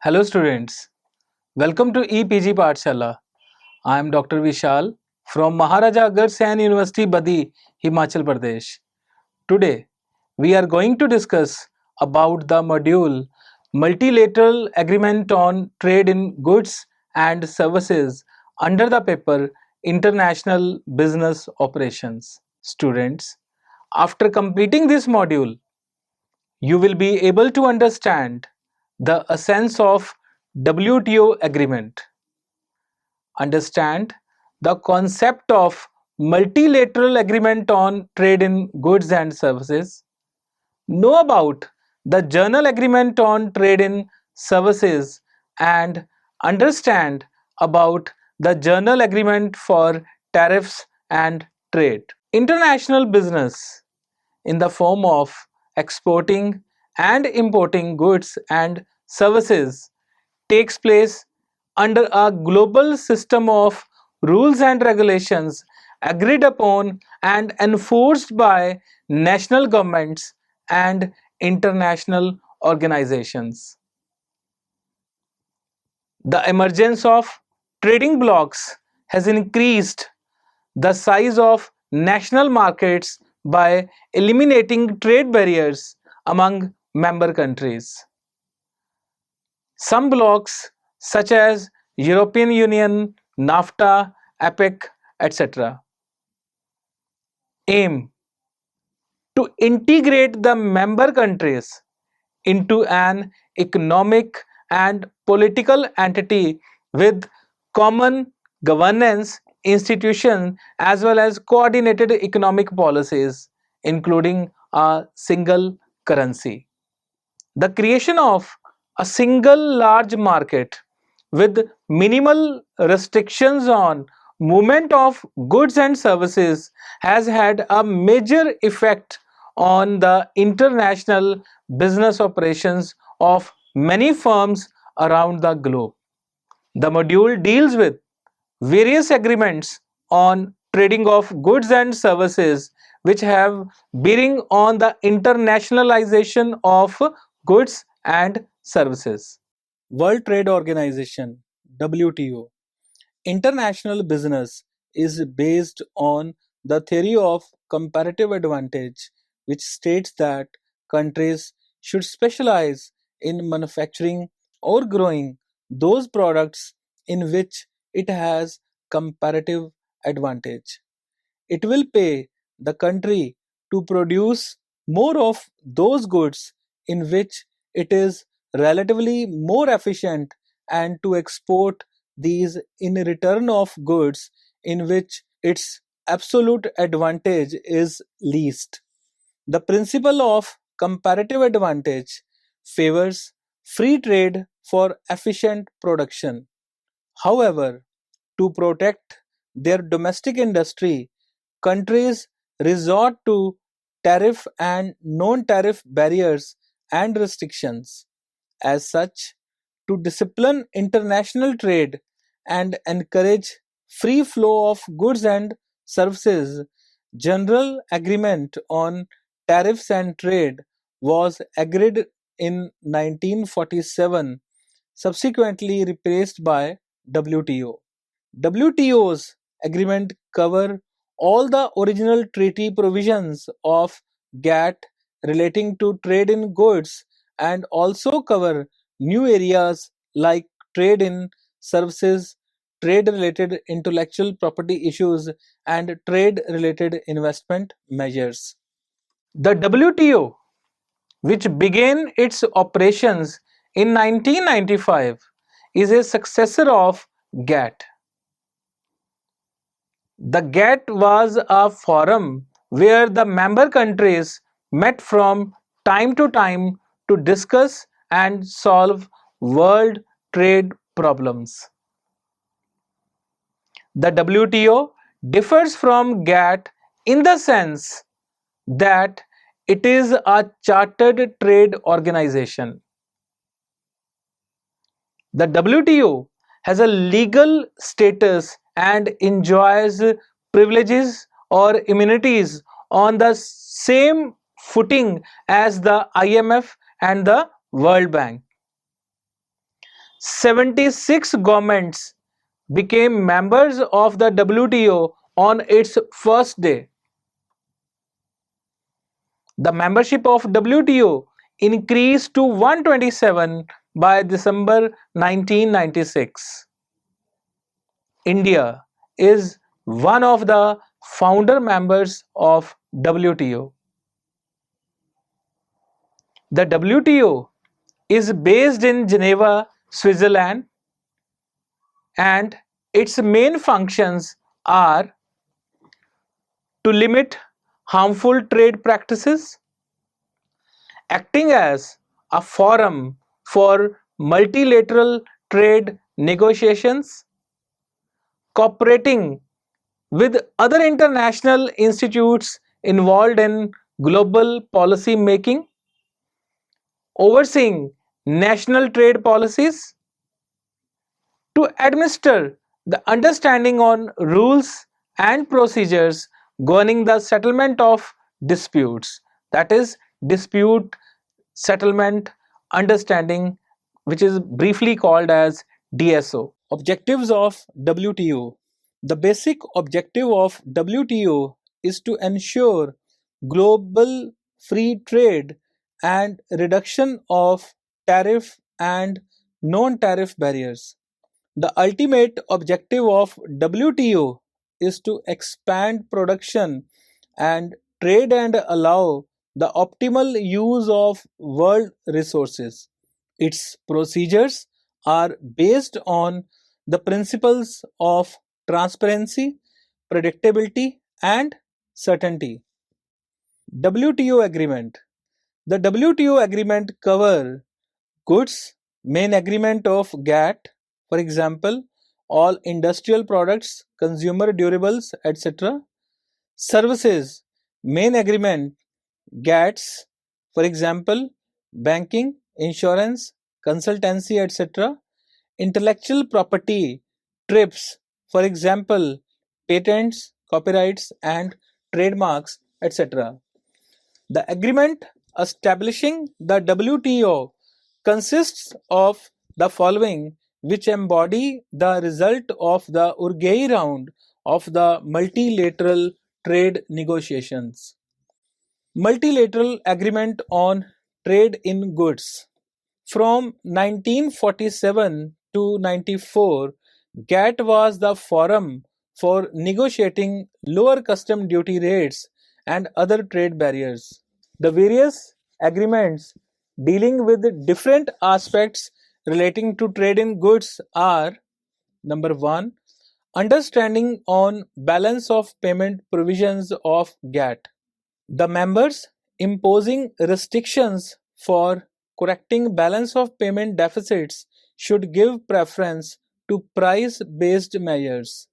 Hello students, welcome to EPG Pathshala. I am Dr. Vishal from Maharaja Agarsen University, Badi, Himachal Pradesh. Today we are going to discuss about the module Multilateral Agreement on Trade in Goods and Services under the paper International Business Operations. Students, after completing this module, you will be able to understand the essence of WTO agreement, understand the concept of multilateral agreement on trade in goods and services, know about the journal agreement on trade in services, and understand about the journal agreement for tariffs and trade. International business in the form of exporting and importing goods and services takes place under a global system of rules and regulations agreed upon and enforced by national governments and international organizations. The emergence of trading blocs has increased the size of national markets by eliminating trade barriers among member countries. Some blocs, such as European Union, NAFTA, APEC, etc., aim to integrate the member countries into an economic and political entity with common governance institutions as well as coordinated economic policies, including a single currency. The creation of a single large market with minimal restrictions on movement of goods and services has had a major effect on the international business operations of many firms around the globe. The module deals with various agreements on trading of goods and services which have bearing on the internationalization of goods and services. World Trade Organization WTO. International business is based on the theory of comparative advantage, which states that countries should specialize in manufacturing or growing those products in which it has comparative advantage. It will pay the country to produce more of those goods in which it is relatively more efficient and to export these in return of goods in which its absolute advantage is least. The principle of comparative advantage favors free trade for efficient production. However, to protect their domestic industry, countries resort to tariff and non-tariff barriers and restrictions. As such, to discipline international trade and encourage free flow of goods and services, General Agreement on Tariffs and Trade was agreed in 1947, subsequently replaced by WTO. WTO's agreement cover all the original treaty provisions of Gatt relating to trade in goods and also cover new areas like trade in services, trade related intellectual property issues, and trade related investment measures. The WTO, which began its operations in 1995, is a successor of Gatt. The Gatt was a forum where the member countries met from time to time to discuss and solve world trade problems. The WTO differs from Gatt in the sense that it is a chartered trade organization. The WTO has a legal status and enjoys privileges or immunities on the same footing as the IMF and the World Bank. 76 governments became members of the WTO on its first day. The membership of WTO increased to 127 by December 1996. India is one of the founder members of WTO. The WTO is based in Geneva, Switzerland, and its main functions are to limit harmful trade practices, acting as a forum for multilateral trade negotiations, cooperating with other international institutes involved in global policy making, overseeing national trade policies, to administer the understanding on rules and procedures governing the settlement of disputes, that is dispute settlement understanding, which is briefly called as DSO. Objectives of WTO. The basic objective of WTO is to ensure global free trade and reduction of tariff and non-tariff barriers. The ultimate objective of WTO is to expand production and trade and allow the optimal use of world resources. Its procedures are based on the principles of transparency, predictability, and certainty. WTO Agreement. The WTO Agreement cover goods, main agreement of Gatt, for example, all industrial products, consumer durables, etc. Services, main agreement, GATS, for example, banking, insurance, consultancy, etc. Intellectual property, TRIPS, for example, patents, copyrights, and trademarks, etc. The agreement establishing the WTO consists of the following, which embody the result of the Uruguay round of the multilateral trade negotiations. Multilateral Agreement on Trade in Goods. From 1947 to 94, GATT was the forum for negotiating lower custom duty rates and other trade barriers. The various agreements dealing with different aspects relating to trade in goods are: number 1, understanding on balance of payment provisions of GATT. The members imposing restrictions for correcting balance of payment deficits should give preference to price-based measures.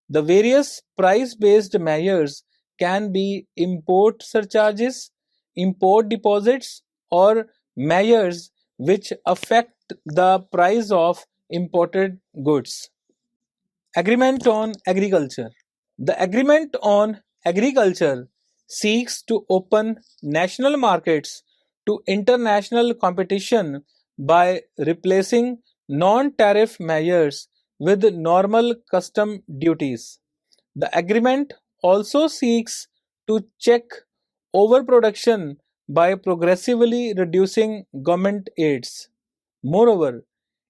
The various price-based measures can be import surcharges, import deposits, or measures which affect the price of imported goods. Agreement on Agriculture. The Agreement on Agriculture seeks to open national markets to international competition by replacing non-tariff measures with normal custom duties. The agreement also seeks to check overproduction by progressively reducing government aids. Moreover,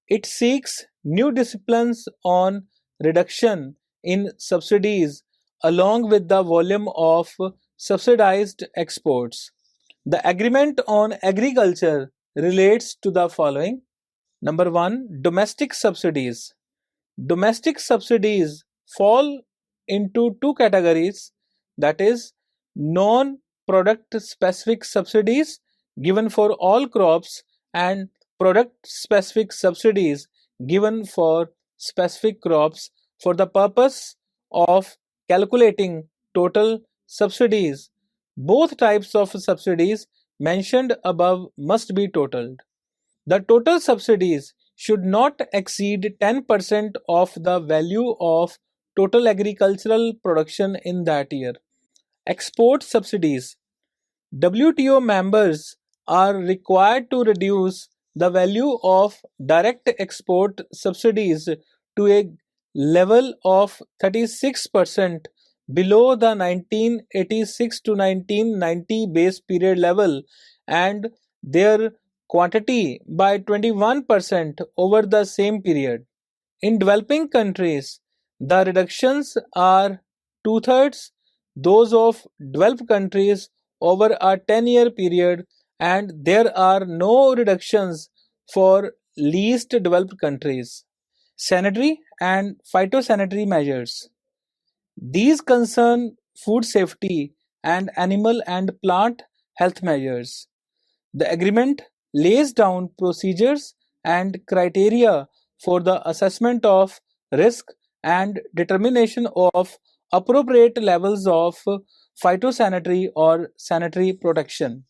it seeks new disciplines on reduction in subsidies along with the volume of subsidized exports. The agreement on agriculture relates to the following. Number 1, domestic subsidies. Domestic subsidies fall into two categories, that is, non product specific subsidies given for all crops and product specific subsidies given for specific crops for the purpose of calculating total subsidies. Both types of subsidies mentioned above must be totaled. The total subsidies should not exceed 10% of the value of total agricultural production in that year. Export subsidies. WTO members are required to reduce the value of direct export subsidies to a level of 36% below the 1986 to 1990 base period level and their quantity by 21% over the same period. In developing countries, the reductions are two-thirds those of developed countries over a 10-year period, and there are no reductions for least developed countries. Sanitary and phytosanitary measures. These concern food safety and animal and plant health measures. The agreement lays down procedures and criteria for the assessment of risk and determination of appropriate levels of phytosanitary or sanitary protection.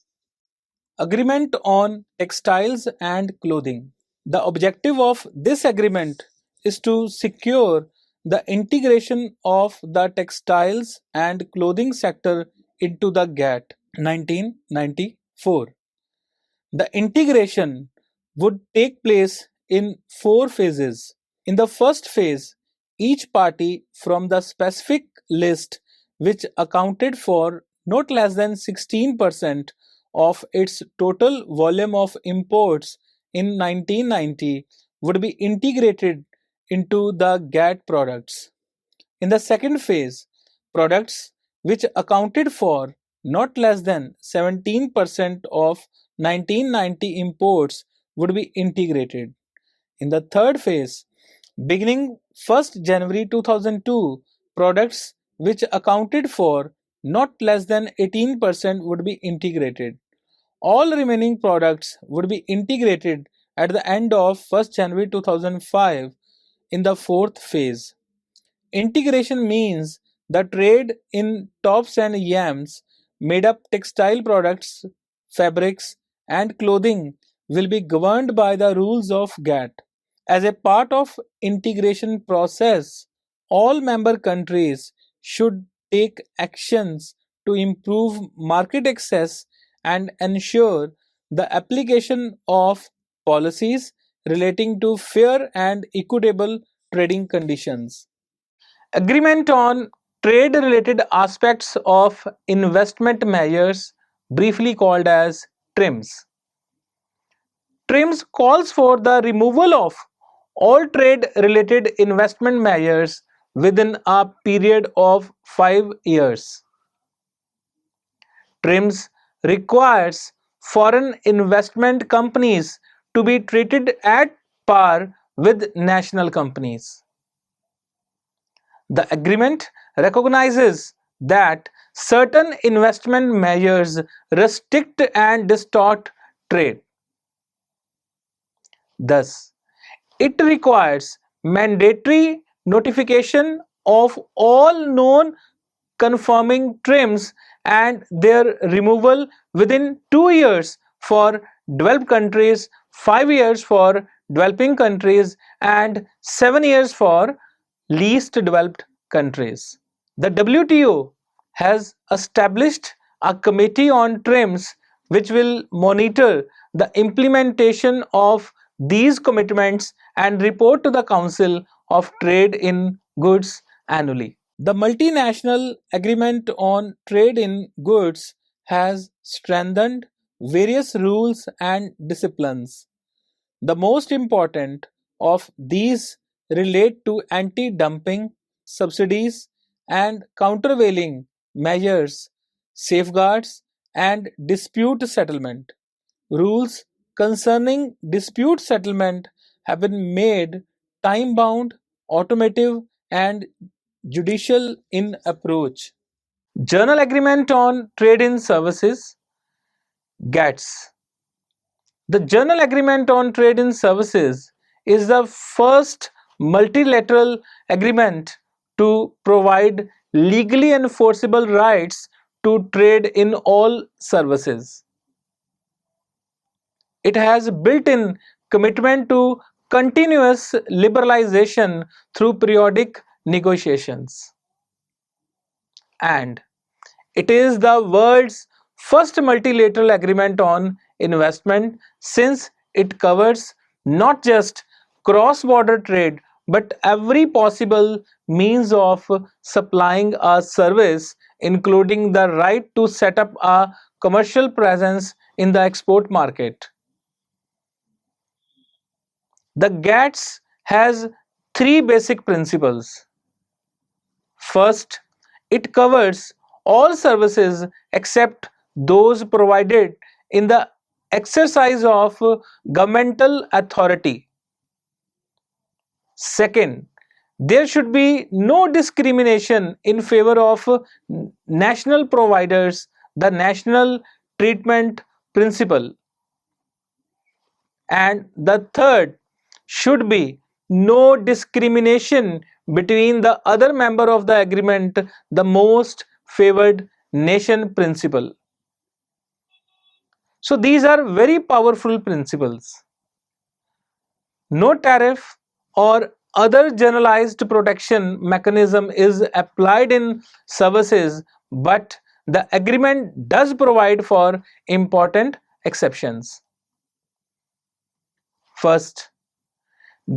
Agreement on textiles and clothing. The objective of this agreement is to secure the integration of the textiles and clothing sector into the Gatt 1994. The integration would take place in four phases. In the first phase, each party from the specific list, which accounted for not less than 16% of its total volume of imports in 1990, would be integrated into the Gatt products. In the second phase, products which accounted for not less than 17% of 1990 imports would be integrated. In the third phase, beginning 1st January 2002, products which accounted for not less than 18% would be integrated. All remaining products would be integrated at the end of 1st January 2005 in the fourth phase. Integration means the trade in tops and yams made up textile products, fabrics, and clothing will be governed by the rules of Gatt. As a part of integration process, all member countries should take actions to improve market access and ensure the application of policies relating to fair and equitable trading conditions. Agreement on trade related aspects of investment measures, briefly called as TRIMS. TRIMS calls for the removal of all trade related investment measures within a period of 5 years. TRIMS requires foreign investment companies to be treated at par with national companies. The agreement recognizes that certain investment measures restrict and distort trade. Thus, it requires mandatory notification of all known conforming trims and their removal within 2 years for developed countries, 5 years for developing countries, and 7 years for least developed countries. The WTO has established a committee on trims which will monitor the implementation of these commitments and report to the Council of Trade in Goods annually. The Multinational Agreement on Trade in Goods has strengthened various rules and disciplines. The most important of these relate to anti-dumping, subsidies, and countervailing measures, safeguards, and dispute settlement. Rules concerning dispute settlement have been made time-bound, automative, and judicial in approach. Journal Agreement on Trade in Services, GATS. The Journal Agreement on Trade in Services is the first multilateral agreement to provide legally enforceable rights to trade in all services. It has built-in commitment to continuous liberalization through periodic negotiations. And it is the world's first multilateral agreement on investment since it covers not just cross-border trade but every possible means of supplying a service, including the right to set up a commercial presence in the export market. The GATS has three basic principles. First, it covers all services except those provided in the exercise of governmental authority. Second, there should be no discrimination in favor of national providers, the national treatment principle. And the third should be no discrimination between the other member of the agreement, the most favored nation principle. So these are very powerful principles. No tariff or other generalized protection mechanism is applied in services, but the agreement does provide for important exceptions. First,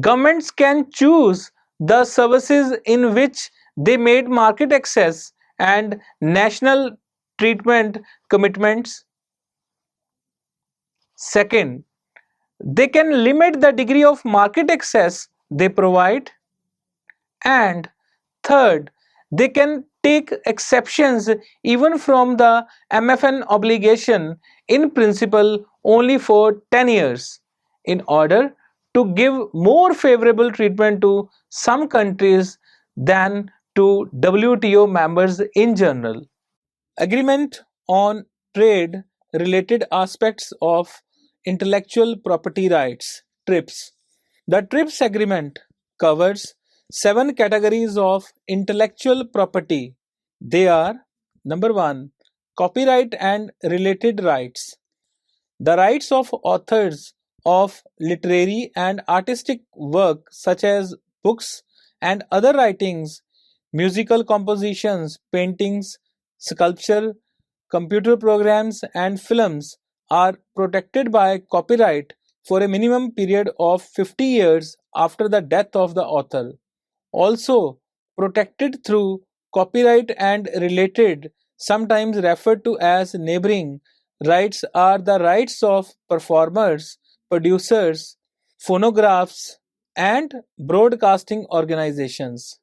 governments can choose the services in which they made market access and national treatment commitments. Second, they can limit the degree of market access they provide. And third, they can take exceptions even from the MFN obligation in principle only for 10 years in order to give more favorable treatment to some countries than to WTO members in general. Agreement on trade related aspects of intellectual property rights, TRIPS. The TRIPS agreement covers seven categories of intellectual property. They are: number one, copyright and related rights. The rights of authors of literary and artistic work such as books and other writings, musical compositions, paintings, sculpture, computer programs, and films are protected by copyright for a minimum period of 50 years after the death of the author. Also, protected through copyright and related, sometimes referred to as neighboring, rights are the rights of performers, producers, phonographs, and broadcasting organizations.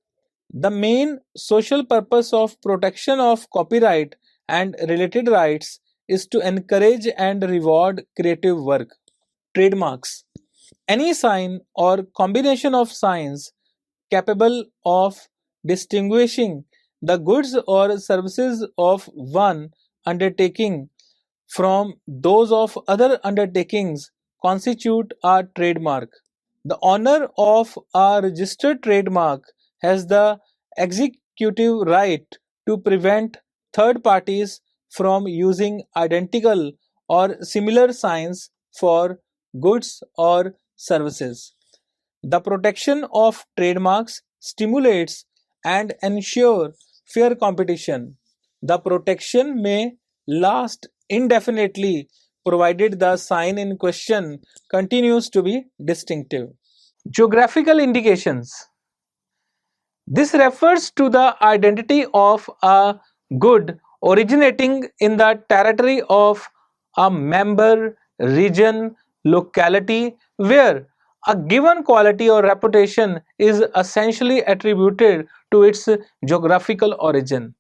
The main social purpose of protection of copyright and related rights is to encourage and reward creative work. Trademarks: any sign or combination of signs capable of distinguishing the goods or services of one undertaking from those of other undertakings constitute a trademark. The owner of a registered trademark has the executive right to prevent third parties from using identical or similar signs for goods or services. The protection of trademarks stimulates and ensure fair competition. The protection may last indefinitely provided the sign in question continues to be distinctive. Geographical indications. This refers to the identity of a good originating in the territory of a member, region, locality where a given quality or reputation is essentially attributed to its geographical origin.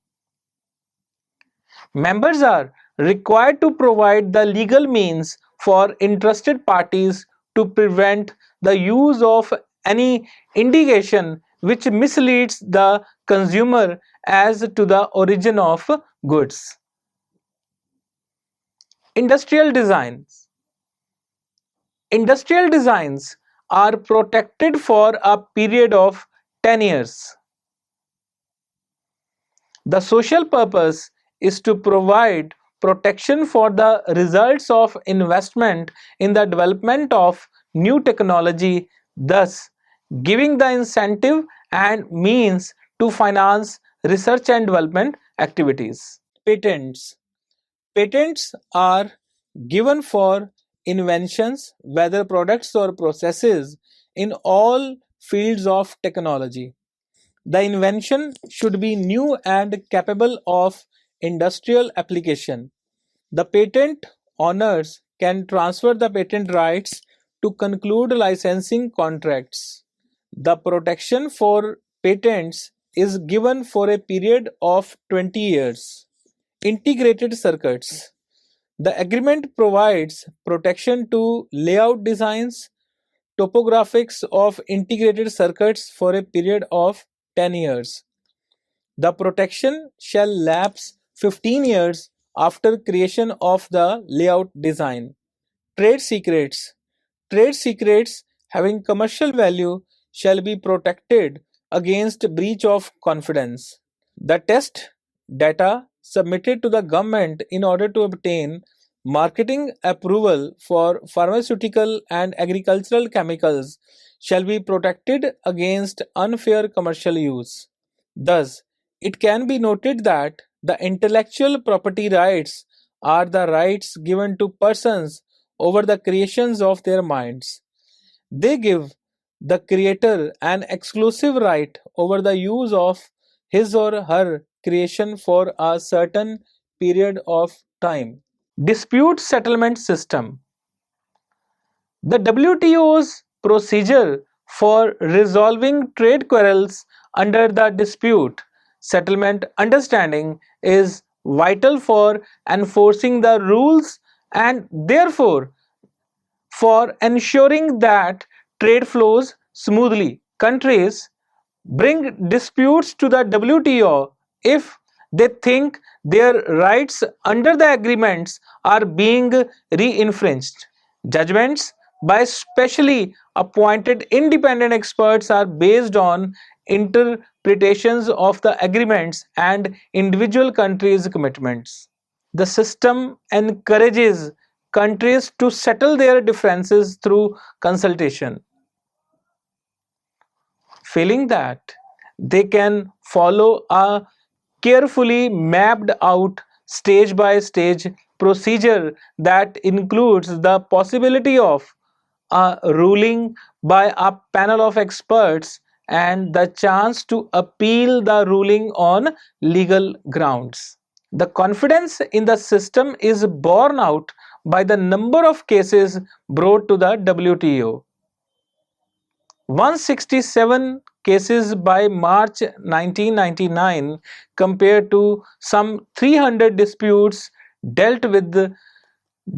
Members are required to provide the legal means for interested parties to prevent the use of any indication which misleads the consumer as to the origin of goods. Industrial designs. Industrial designs are protected for a period of 10 years. The social purpose is to provide protection for the results of investment in the development of new technology, thus giving the incentive and means to finance research and development activities. Patents. Patents are given for inventions, whether products or processes, in all fields of technology. The invention should be new and capable of industrial application. The patent owners can transfer the patent rights to conclude licensing contracts. The protection for patents is given for a period of 20 years. Integrated circuits. The agreement provides protection to layout designs, topographics of integrated circuits for a period of 10 years. The protection shall lapse 15 years after creation of the layout design. Trade secrets. Trade secrets having commercial value shall be protected against breach of confidence. The test data submitted to the government in order to obtain marketing approval for pharmaceutical and agricultural chemicals shall be protected against unfair commercial use. Thus, it can be noted that the intellectual property rights are the rights given to persons over the creations of their minds. They give the creator an exclusive right over the use of his or her creation for a certain period of time. Dispute settlement system. The WTO's procedure for resolving trade quarrels under the dispute settlement understanding is vital for enforcing the rules and therefore for ensuring that trade flows smoothly. Countries bring disputes to the WTO if they think their rights under the agreements are being re-infringed. Judgments by specially appointed independent experts are based on interpretations of the agreements and individual countries' commitments. The system encourages countries to settle their differences through consultation. Failing that, they can follow a carefully mapped out stage by stage procedure that includes the possibility of a ruling by a panel of experts and the chance to appeal the ruling on legal grounds. The confidence in the system is borne out by the number of cases brought to the WTO. 167 cases by March 1999 compared to some 300 disputes dealt with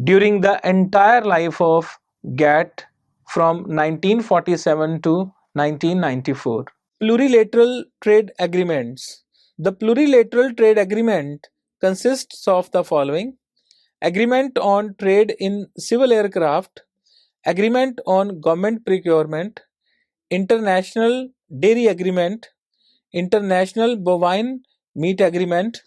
during the entire life of Gatt from 1947 to 1994. Plurilateral trade agreements. The plurilateral trade agreement consists of the following: agreement on trade in civil aircraft, agreement on government procurement, international dairy agreement, international bovine meat agreement.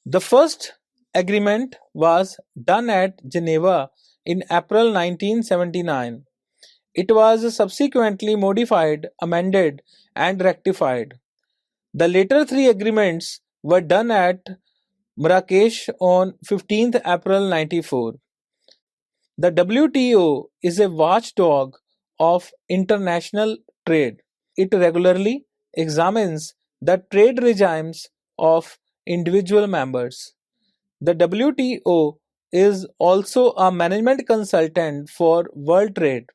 The first agreement was done at Geneva in April 1979. It was subsequently modified, amended, and rectified. The later three agreements were done at Marrakesh on 15th April 94. The WTO is a watchdog of international trade. It regularly examines the trade regimes of individual members. The WTO is also a management consultant for world trade.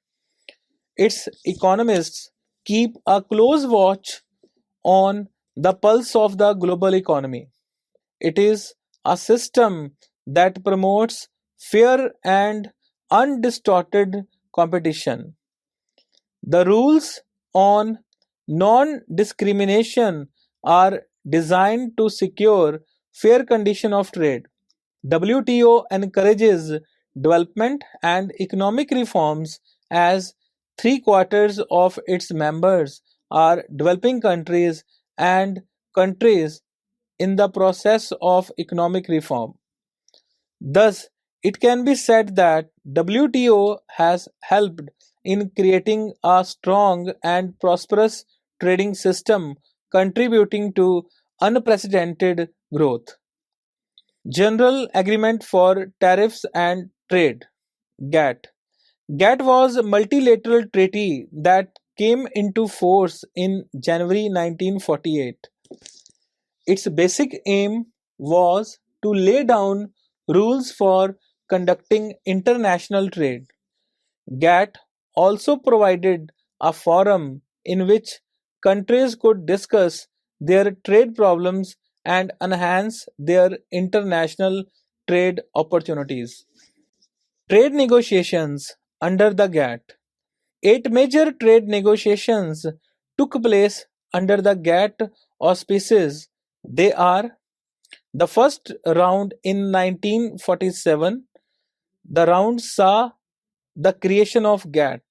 Its economists keep a close watch on the pulse of the global economy. It is a system that promotes fair and undistorted competition. The rules on non discrimination are designed to secure fair condition of trade. WTO encourages development and economic reforms as three-quarters of its members are developing countries and countries in the process of economic reform. Thus, it can be said that WTO has helped in creating a strong and prosperous trading system contributing to unprecedented growth. General Agreement for Tariffs and Trade. Gatt. Gatt was a multilateral treaty that came into force in January 1948. Its basic aim was to lay down rules for conducting international trade. Gatt also provided a forum in which countries could discuss their trade problems and enhance their international trade opportunities. Trade negotiations under the Gatt. Eight major trade negotiations took place under the Gatt auspices. They are: the first round in 1947. The round saw the creation of Gatt.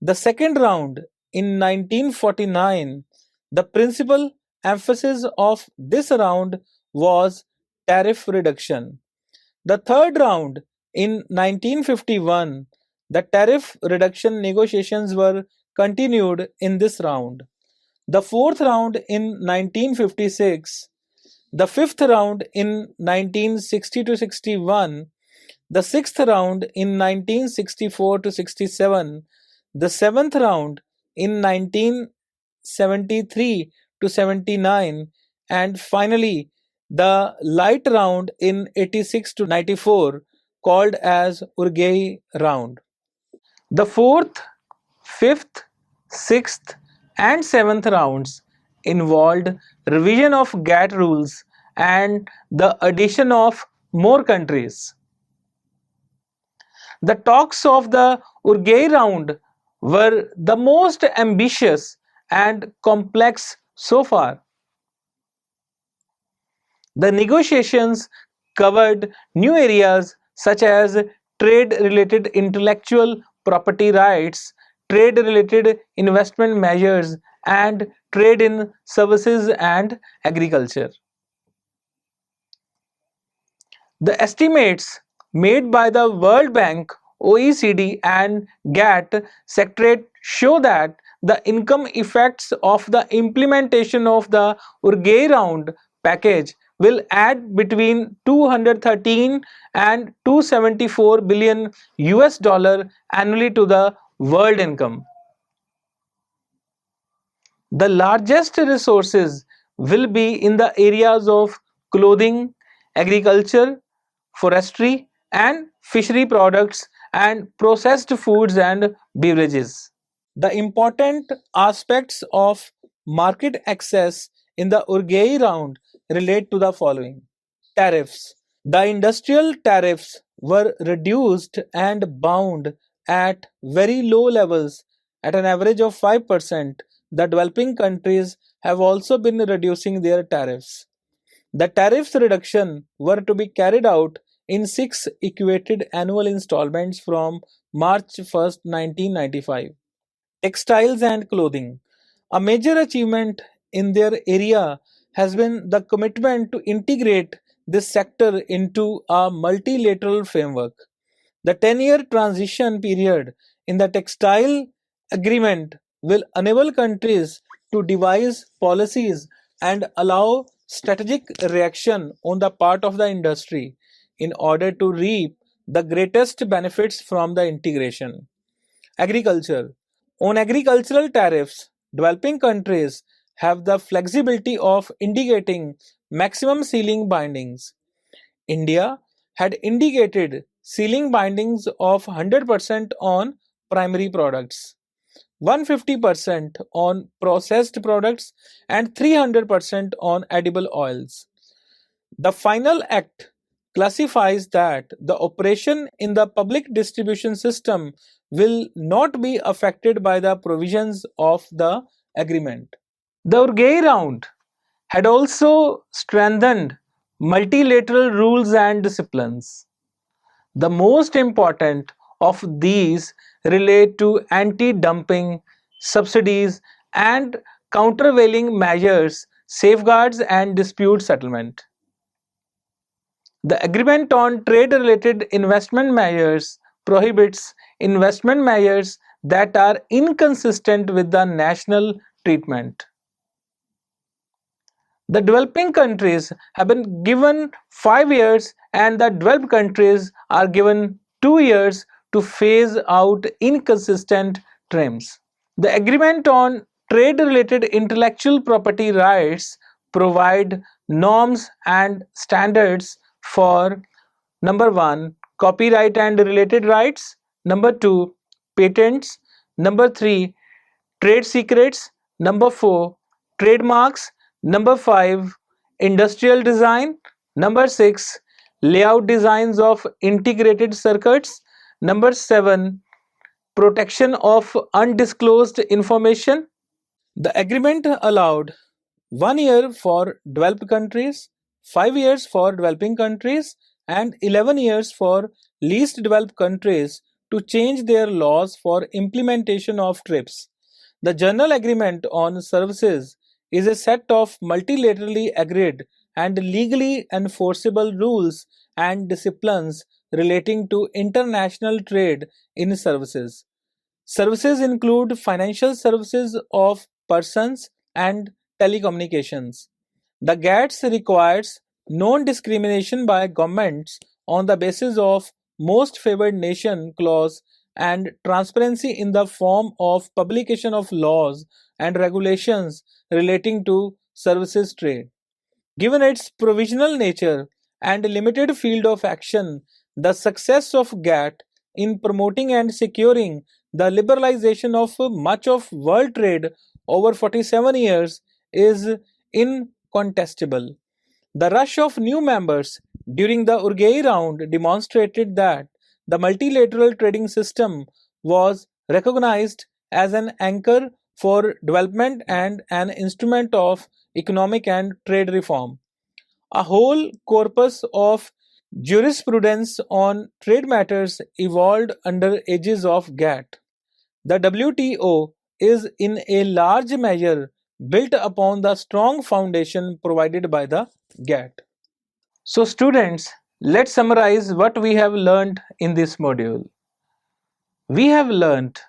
The second round in 1949. The principal emphasis of this round was tariff reduction. The third round in 1951. The tariff reduction negotiations were continued in this round. The fourth round in 1956. The fifth round in 1960 to 61. The sixth round in 1964 to 67. The seventh round in 1973 to 79. And finally, the light round in 86 to 94, called as Urgei round. The fourth, fifth, sixth, and seventh rounds involved revision of Gatt rules and the addition of more countries. The talks of the Urgei round were the most ambitious and complex so far. The negotiations covered new areas such as trade related intellectual property rights, trade related investment measures, and trade in services and agriculture. The estimates made by the World Bank, OECD, and Gatt Secretariat show that the income effects of the implementation of the Urgei round package will add between 213 and 274 billion US dollar annually to the world income. The largest resources will be in the areas of clothing, agriculture, forestry, and fishery products, and processed foods and beverages. The important aspects of market access in the Urgei round relate to the following: tariffs. The industrial tariffs were reduced and bound at very low levels at an average of 5%. The developing countries have also been reducing their tariffs. The tariffs reduction were to be carried out in six equated annual installments from March 1st, 1995. Textiles and clothing. A major achievement in their area has been the commitment to integrate this sector into a multilateral framework. The 10-year transition period in the textile agreement will enable countries to devise policies and allow strategic reaction on the part of the industry in order to reap the greatest benefits from the integration. Agriculture. On agricultural tariffs, developing countries have the flexibility of indicating maximum ceiling bindings. India had indicated ceiling bindings of 100% on primary products, 150% on processed products, and 300% on edible oils. The final act classifies that the operation in the public distribution system will not be affected by the provisions of the agreement. The Urgei round had also strengthened multilateral rules and disciplines. The most important of these relate to anti dumping, subsidies, and countervailing measures, safeguards, and dispute settlement. The agreement on trade related investment measures prohibits investment measures that are inconsistent with the national treatment. The developing countries have been given 5 years and the developed countries are given 2 years to phase out inconsistent trims. The Agreement on Trade-related Intellectual Property Rights provide norms and standards for number 1, copyright and related rights, number 2, patents, number 3, trade secrets, number 4, trademarks, number 5, industrial design, number 6, layout designs of integrated circuits, number 7, protection of undisclosed information. The agreement allowed 1 year for developed countries, 5 years for developing countries, and 11 years for least developed countries to change their laws for implementation of TRIPS. The General Agreement on Services is a set of multilaterally agreed and legally enforceable rules and disciplines relating to international trade in services. Services include financial services of persons and telecommunications. The GATS requires non-discrimination by governments on the basis of most favored nation clause and transparency in the form of publication of laws and regulations relating to services trade. Given its provisional nature and limited field of action, the success of GATT in promoting and securing the liberalization of much of world trade over 47 years is incontestable. The rush of new members during the Uruguay round demonstrated that the multilateral trading system was recognized as an anchor for development and an instrument of economic and trade reform. A whole corpus of jurisprudence on trade matters evolved under ages of GATT. The WTO is in a large measure built upon the strong foundation provided by the GATT. So students, let's summarize what we have learned in this module. We have learned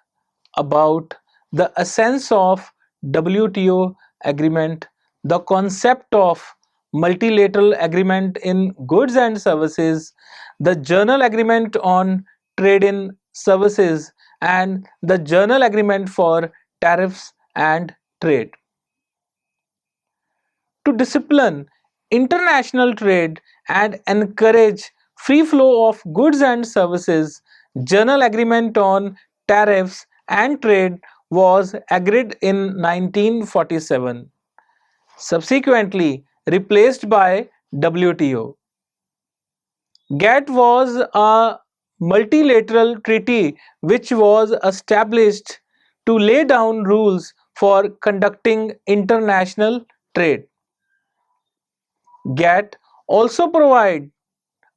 about the essence of WTO agreement, the concept of multilateral agreement in goods and services, the General Agreement on Trade in Services, and the General Agreement for Tariffs and Trade. To discipline international trade and encourage free flow of goods and services, General Agreement on Tariffs and Trade was agreed in 1947, subsequently replaced by WTO. GATT was a multilateral treaty which was established to lay down rules for conducting international trade. GATT also provide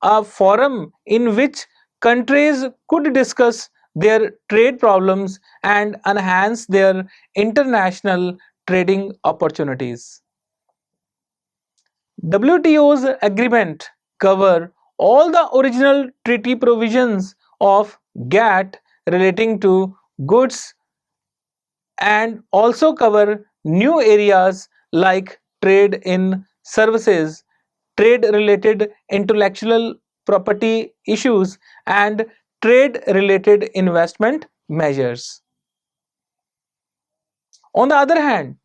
a forum in which countries could discuss their trade problems and enhance their international trading opportunities. WTO's agreement cover all the original treaty provisions of GATT relating to goods and also cover new areas like trade in services, trade related intellectual property issues, and trade related investment measures. On the other hand,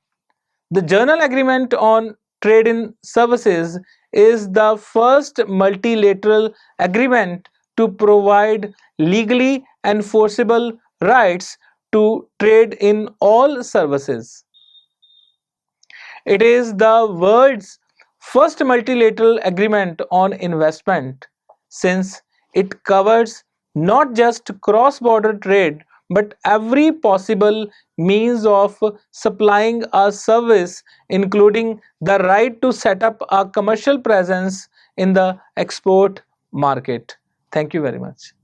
the General Agreement on Trade in Services is the first multilateral agreement to provide legally enforceable rights to trade in all services. It is the world's first multilateral agreement on investment, since it covers not just cross border trade but every possible means of supplying a service, including the right to set up a commercial presence in the export market. Thank you very much.